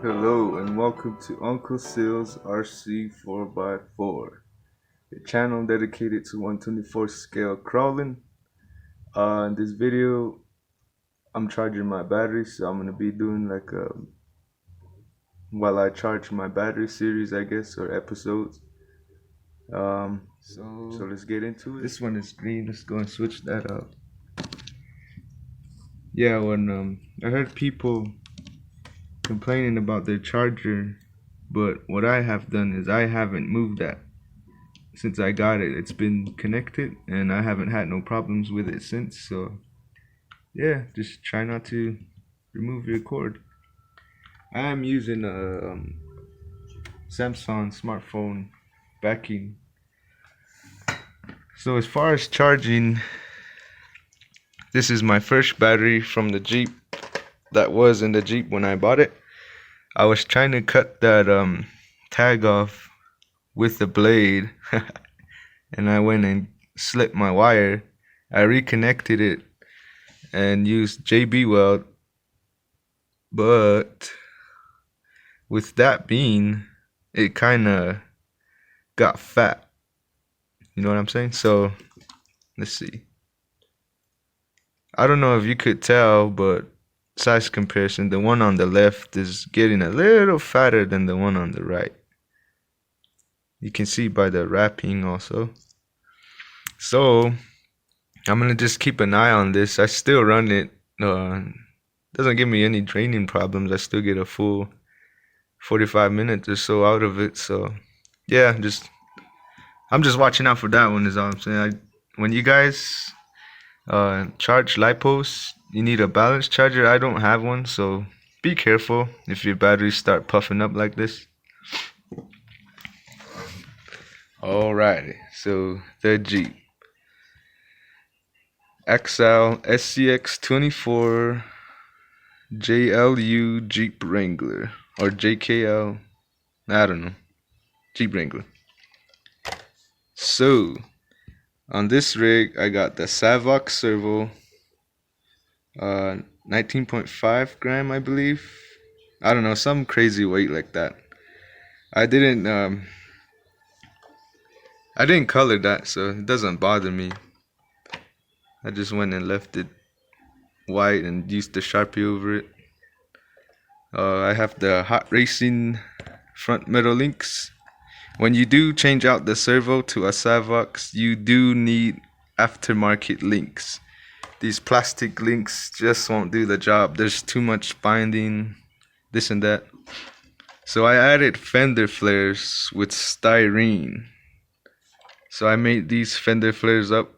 Hello and welcome to Uncle Sill's RC 4x4, a channel dedicated to 124 scale crawling. In this video, I'm charging my battery, so I'm gonna be doing like a while I charge my battery series, I guess, or episodes. So let's get into it. This one is green. Let's go and switch that up. Yeah, when I heard people complaining about their charger, but what I have done is I haven't moved that since I got it. It's been connected and I haven't had no problems with it since. So yeah, just try not to remove your cord. I am using a Samsung smartphone backing. So as far as charging, this is my first battery from the Jeep that was in the Jeep when I bought it. I was trying to cut that tag off with the blade and I went and slipped my wire. I reconnected it and used JB weld, but with that being, it kind of got fat. You know what I'm saying? So let's see. I don't know if you could tell, but size comparison, the one on the left is getting a little fatter than the one on the right. You can see by the wrapping also. So I'm gonna just keep an eye on this. I still run it. Doesn't give me any draining problems. I still get a full 45 minutes or so out of it. So yeah, I'm just watching out for that one is all I'm saying. When you guys charge lipos, you need a balanced charger. I don't have one, so be careful if your batteries start puffing up like this. Alrighty, so the Jeep axial SCX24 JLU Jeep Wrangler or JKL, I don't know, Jeep Wrangler. So on this rig, I got the Savox servo, 19.5 gram, I believe. I don't know, some crazy weight like that. I didn't color that, so it doesn't bother me. I just went and left it white and used the Sharpie over it. I have the Hot Racing front metal links. When you do change out the servo to a Savox, you do need aftermarket links. These plastic links just won't do the job. There's too much binding, this and that. So I added fender flares with styrene. So I made these fender flares up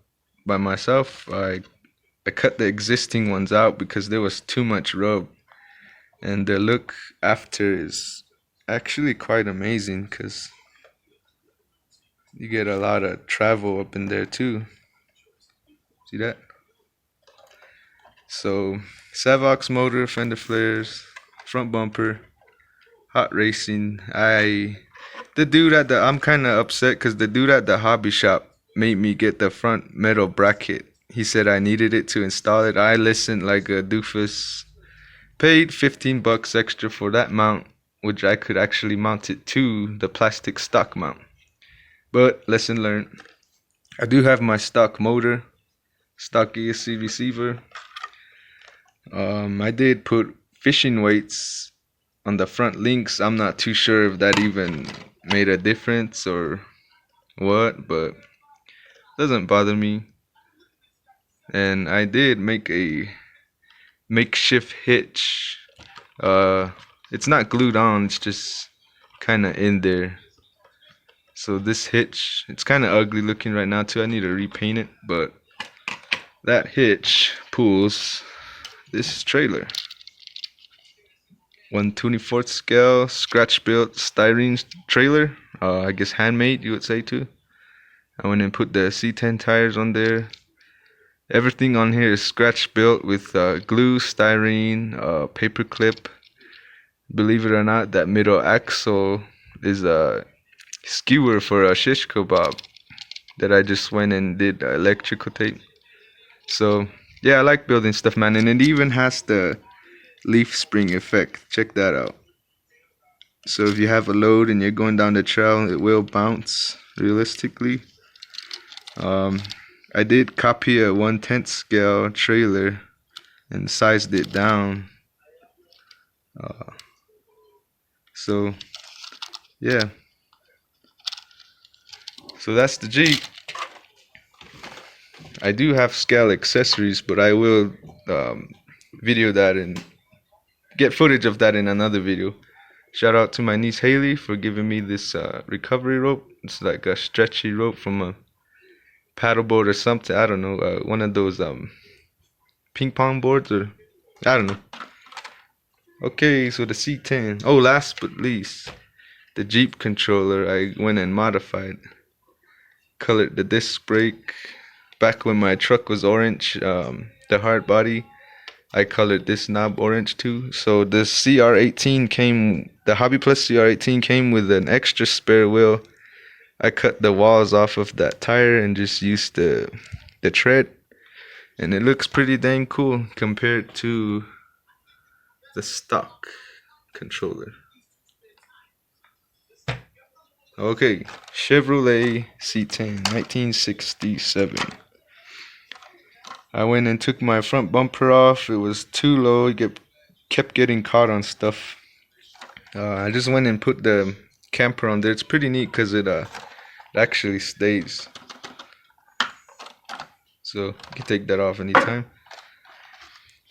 by myself. I cut the existing ones out because there was too much rub. And the look after is actually quite amazing because you get a lot of travel up in there too. See that? So Savox motor, fender flares, front bumper, Hot Racing. I'm kind of upset because the dude at the hobby shop made me get the front metal bracket. He said I needed it to install it. I listened like a doofus. Paid $15 extra for that mount, which I could actually mount it to the plastic stock mount. But lesson learned. I do have my stock motor, stock ESC receiver. I did put fishing weights on the front links. I'm not too sure if that even made a difference or what, but doesn't bother me. And I did make a makeshift hitch. It's not glued on, it's just kind of in there. So this hitch, it's kind of ugly looking right now too. I need to repaint it, but that hitch pulls this trailer. 1/24 scale, scratch built styrene trailer. I guess handmade, you would say too. I went and put the C10 tires on there. Everything on here is scratch built with glue, styrene, paper clip. Believe it or not, that middle axle is a skewer for a shish kebab that I just went and did electrical tape. So yeah, I like building stuff, man. And it even has the leaf spring effect. Check that out. So if you have a load and you're going down the trail, it will bounce realistically. I did copy a 1/10 scale trailer and sized it down. So yeah, so that's the Jeep. I do have scale accessories, but I will video that and get footage of that in another video. Shout out to my niece Haley for giving me this recovery rope. It's like a stretchy rope from a paddleboard or something. I don't know, one of those ping pong boards, or I don't know. Okay, so the C10. Oh, last but least, the Jeep controller I went and modified. Colored the disc brake. Back when my truck was orange, the hard body, I colored this knob orange too. So the CR18 came, the Hobby Plus CR18 came with an extra spare wheel. I cut the walls off of that tire and just used the tread, and it looks pretty dang cool compared to the stock controller. Okay, Chevrolet C10, 1967. I went and took my front bumper off. It was too low. It kept getting caught on stuff. I just went and put the camper on there. It's pretty neat because it actually stays. So you can take that off anytime.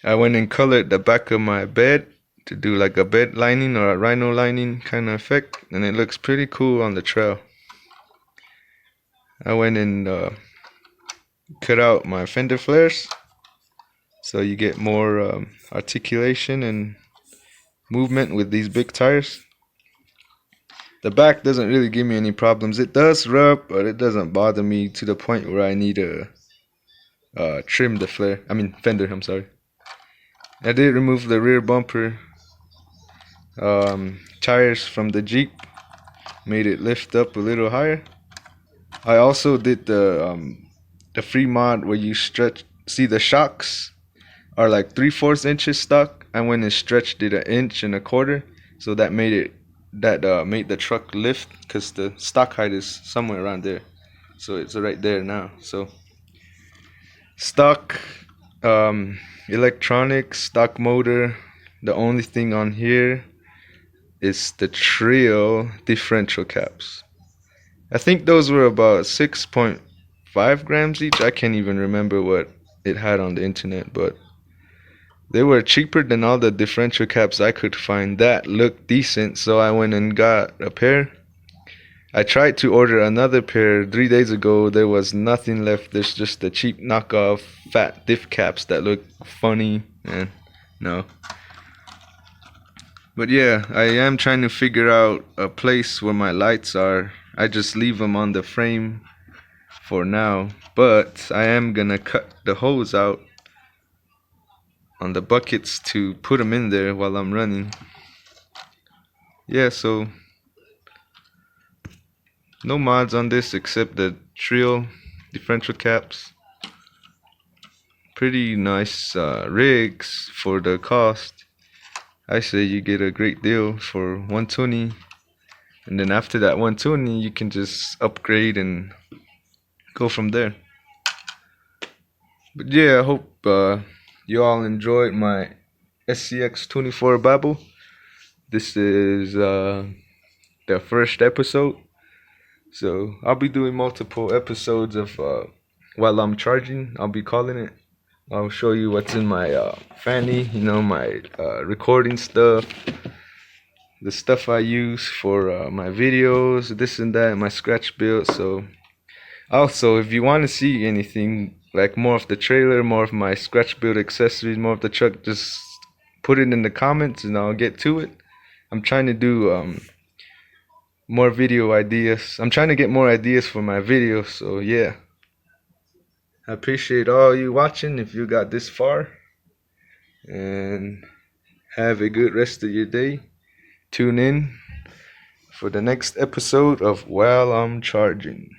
I went and colored the back of my bed to do like a bed lining or a rhino lining kind of effect, and it looks pretty cool on the trail. I went and cut out my fender flares so you get more articulation and movement with these big tires. The back doesn't really give me any problems. It does rub, but it doesn't bother me to the point where I need to trim the fender, I'm sorry. I did remove the rear bumper tires from the Jeep, made it lift up a little higher. I also did the free mod where you stretch. See, the shocks are like 3/4 inches stock. I went and stretched it 1.25 inches, so that made the truck lift because the stock height is somewhere around there. So it's right there now. So stock electronics, stock motor. The only thing on here is the Trio differential caps. I think those were about 6.5 grams each. I can't even remember what it had on the internet, but they were cheaper than all the differential caps I could find that looked decent, so I went and got a pair. I tried to order another pair 3 days ago. There was nothing left. There's just the cheap knockoff fat diff caps that look funny, and no. But yeah, I am trying to figure out a place where my lights are. I just leave them on the frame for now, but I am gonna cut the hose out on the buckets to put them in there while I'm running. Yeah, so no mods on this except the Trio differential caps. Pretty nice rigs for the cost. I say you get a great deal for 120, and then after that 120 you can just upgrade and go from there. But yeah, I hope you all enjoyed my SCX24 babble. This is the first episode, so I'll be doing multiple episodes of while I'm charging. I'll be calling it. I'll show you what's in my fanny, my recording stuff, the stuff I use for my videos, this and that, my scratch build. So also, if you want to see anything like more of the trailer, more of my scratch build accessories, more of the truck, just put it in the comments and I'll get to it. I'm trying to do more video ideas. I'm trying to get more ideas for my videos, so yeah. I appreciate all you watching if you got this far, and have a good rest of your day. Tune in for the next episode of While I'm Charging.